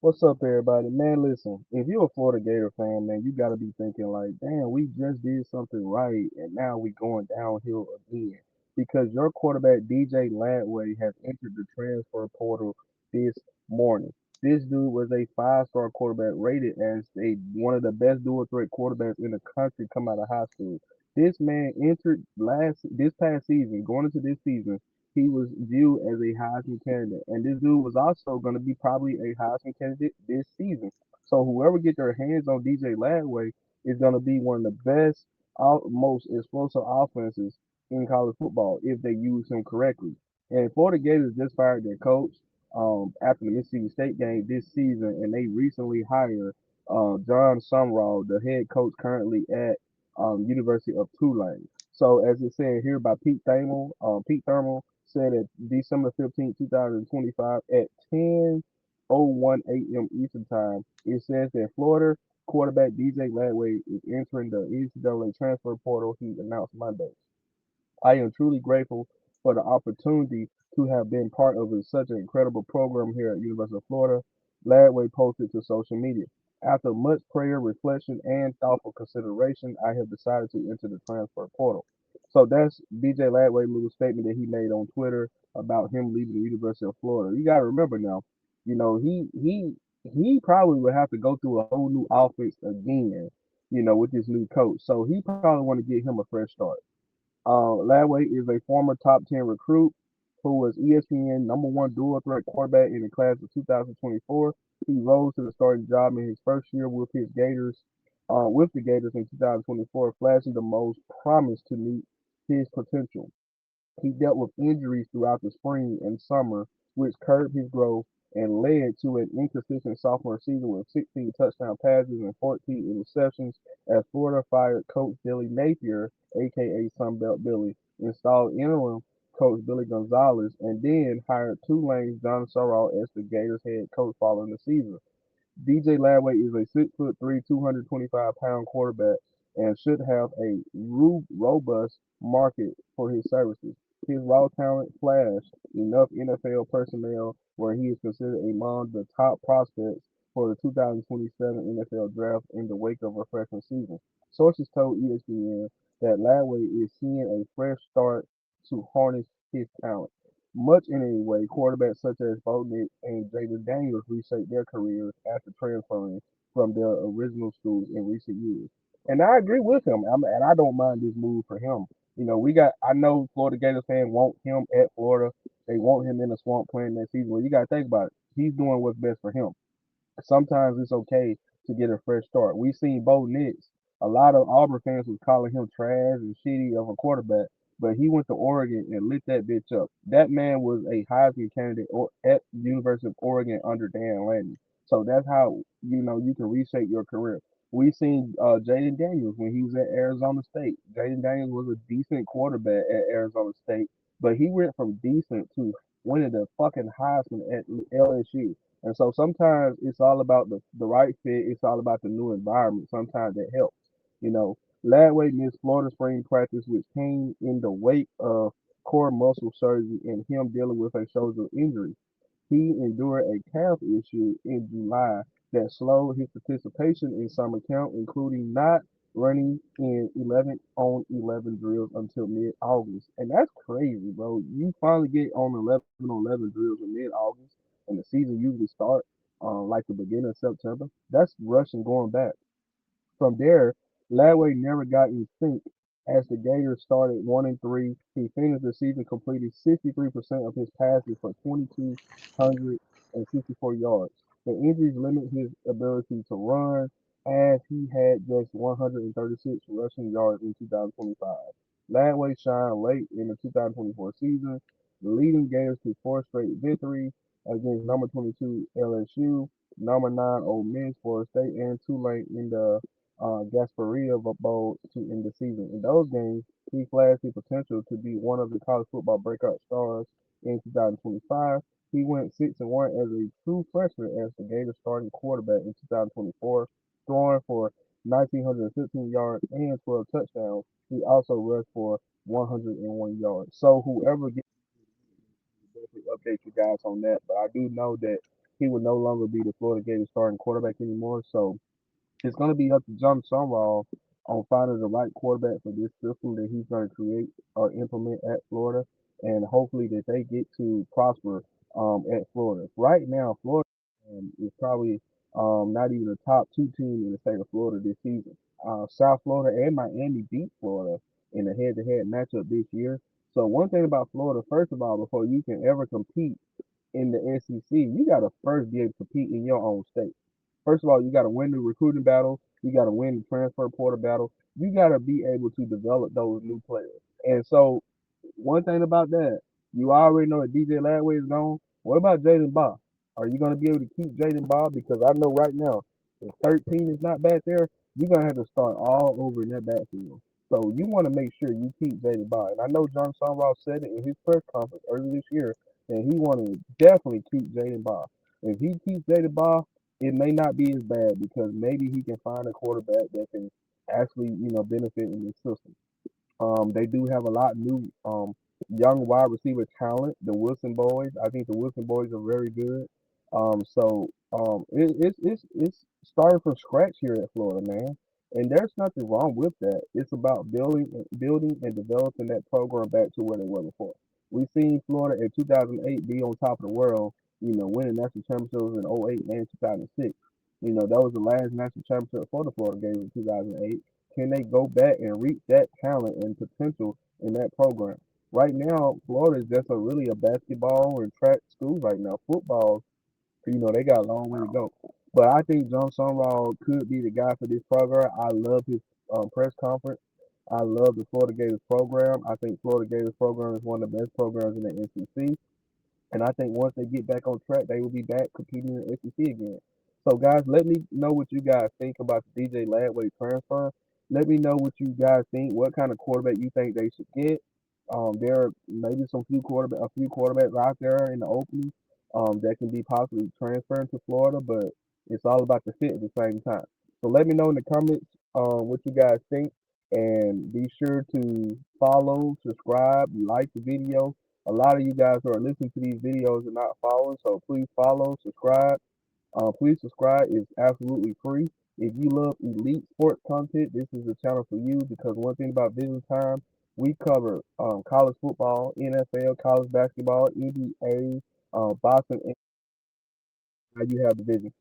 What's up, everybody? Man, listen, if you're a Florida Gator fan, man, you got to be thinking like, damn, we just did something right, and now we going downhill again. Because your quarterback, DJ Lagway, has entered the transfer portal this morning. This dude was a five-star quarterback rated as one of the best dual threat quarterbacks in the country come out of high school. This man entered this past season, going into this season, he was viewed as a Heisman candidate. And this dude was also going to be probably a Heisman candidate this season. So whoever get their hands on DJ Lagway is going to be one of the best, most explosive offenses in college football if they use him correctly. And Florida Gators just fired their coach after the Mississippi State game this season, and they recently hired John Sumrall, the head coach currently at University of Tulane. So as it said here by Pete Thermal said at December 15th, 2025 at 10:01 a.m. Eastern Time. It says that Florida quarterback DJ Lagway is entering the NCAA transfer portal, he announced Monday. I am truly grateful for the opportunity to have been part of such an incredible program here at University of Florida, Lagway posted to social media. After much prayer, reflection, and thoughtful consideration, I have decided to enter the transfer portal. So that's DJ Lagway's little statement that he made on Twitter about him leaving the University of Florida. You got to remember now, he probably would have to go through a whole new offense again, with this new coach. So he probably want to get him a fresh start. Lagway is a former top 10 recruit who was ESPN number one dual threat quarterback in the class of 2024. He rose to the starting job in his first year with the Gators in 2024, flashing the most promise to meet his potential. He dealt with injuries throughout the spring and summer, which curbed his growth and led to an inconsistent sophomore season with 16 touchdown passes and 14 interceptions as Florida fired coach Billy Napier, aka Sunbelt Billy, installed interim coach Billy Gonzalez, and then hired Tulane's John Sorrell as the Gators head coach following the season. DJ Lagway is a 6'3", 225-pound quarterback and should have a robust market for his services. His raw talent flashed enough NFL personnel where he is considered among the top prospects for the 2027 NFL Draft in the wake of a freshman season. Sources told ESPN that Lagway is seeing a fresh start to harness his talent. Much in a way, quarterbacks such as Bo Nix and Jaden Daniels reshaped their careers after transferring from their original schools in recent years. And I agree with him, and I don't mind this move for him. I know Florida Gators fans want him at Florida. They want him in the swamp playing that season. Well, you got to think about it. He's doing what's best for him. Sometimes it's okay to get a fresh start. We seen Bo Nix. A lot of Auburn fans was calling him trash and shitty of a quarterback, but he went to Oregon and lit that bitch up. That man was a Heisman candidate at the University of Oregon under Dan Lanning. So that's how you can reshape your career. We seen Jaden Daniels when he was at Arizona State. Jaden Daniels was a decent quarterback at Arizona State, but he went from decent to winning the fucking Heisman at LSU. And so sometimes it's all about the right fit. It's all about the new environment. Sometimes it helps. You know, Ladway missed Florida spring practice, which came in the wake of core muscle surgery and him dealing with a shoulder injury. He endured a calf issue in July that slowed his participation in summer camp, including not running in 11 on 11 drills until mid August. And that's crazy, bro. You finally get on 11 on 11 drills in mid August, and the season usually starts like the beginning of September. That's rushing going back. From there, Lagway never got in sync as the Gators started 1-3. He finished the season completing 63% of his passes for 2,264 yards. The injuries limit his ability to run as he had just 136 rushing yards in 2025. Lagway shined late in the 2024 season, leading Gators to four straight victories against number 22 LSU, number 9 Ole Miss, Florida State, and Tulane in the Gasparilla Bowl to end the season. In those games, he flashed the potential to be one of the college football breakout stars in 2025. He went 6-1 as a true freshman as the Gators starting quarterback in 2024, throwing for 1,915 yards and 12 touchdowns. He also rushed for 101 yards. So whoever gets definitely update you guys on that. But I do know that he would no longer be the Florida Gators starting quarterback anymore. So it's going to be up to John Sumrall on finding the right quarterback for this system that he's going to create or implement at Florida, and hopefully that they get to prosper at Florida. Right now, Florida is probably not even a top two team in the state of Florida this season. South Florida and Miami beat Florida in a head-to-head matchup this year. So one thing about Florida, first of all, before you can ever compete in the SEC, you got to first be able to compete in your own state. First of all, you got to win the recruiting battle. You got to win the transfer portal battle. You got to be able to develop those new players. And so, one thing about that, you already know that DJ Lagway is gone. What about Jaden Baugh? Are you going to be able to keep Jaden Baugh? Because I know right now, if 13 is not back there, you're going to have to start all over in that backfield. So you want to make sure you keep Jaden Baugh. And I know John Sumrall said it in his press conference earlier this year that he wanted to definitely keep Jaden Baugh. If he keeps Jaden Baugh, it may not be as bad because maybe he can find a quarterback that can actually, benefit in this system. They do have a lot of new young wide receiver talent. The Wilson boys, I think the Wilson boys are very good. It's starting from scratch here at Florida, man. And there's nothing wrong with that. It's about building and developing that program back to where they were before. We've seen Florida in 2008 be on top of the world, winning national championships in '08 and 2006. That was the last national championship for the Florida Gators in 2008. Can they go back and reach that talent and potential in that program? Right now, Florida is just really a basketball and track school right now. Football, they got a long way to go. But I think John Sumrall could be the guy for this program. I love his press conference. I love the Florida Gators program. I think Florida Gators program is one of the best programs in the SEC. And I think once they get back on track, they will be back competing in the SEC again. So, guys, let me know what you guys think about the DJ Ladway transfer. Let me know what you guys think. What kind of quarterback you think they should get? There are maybe a few quarterbacks out there in the opening that can be possibly transferring to Florida, but it's all about the fit at the same time. So let me know in the comments what you guys think, and be sure to follow, subscribe, like the video. A lot of you guys who are listening to these videos are not following, so please follow, subscribe. Please subscribe. It's absolutely free. If you love elite sports content, this is the channel for you because one thing about Vision Time, we cover college football, NFL, college basketball, NBA, boxing, and now you have the Vision.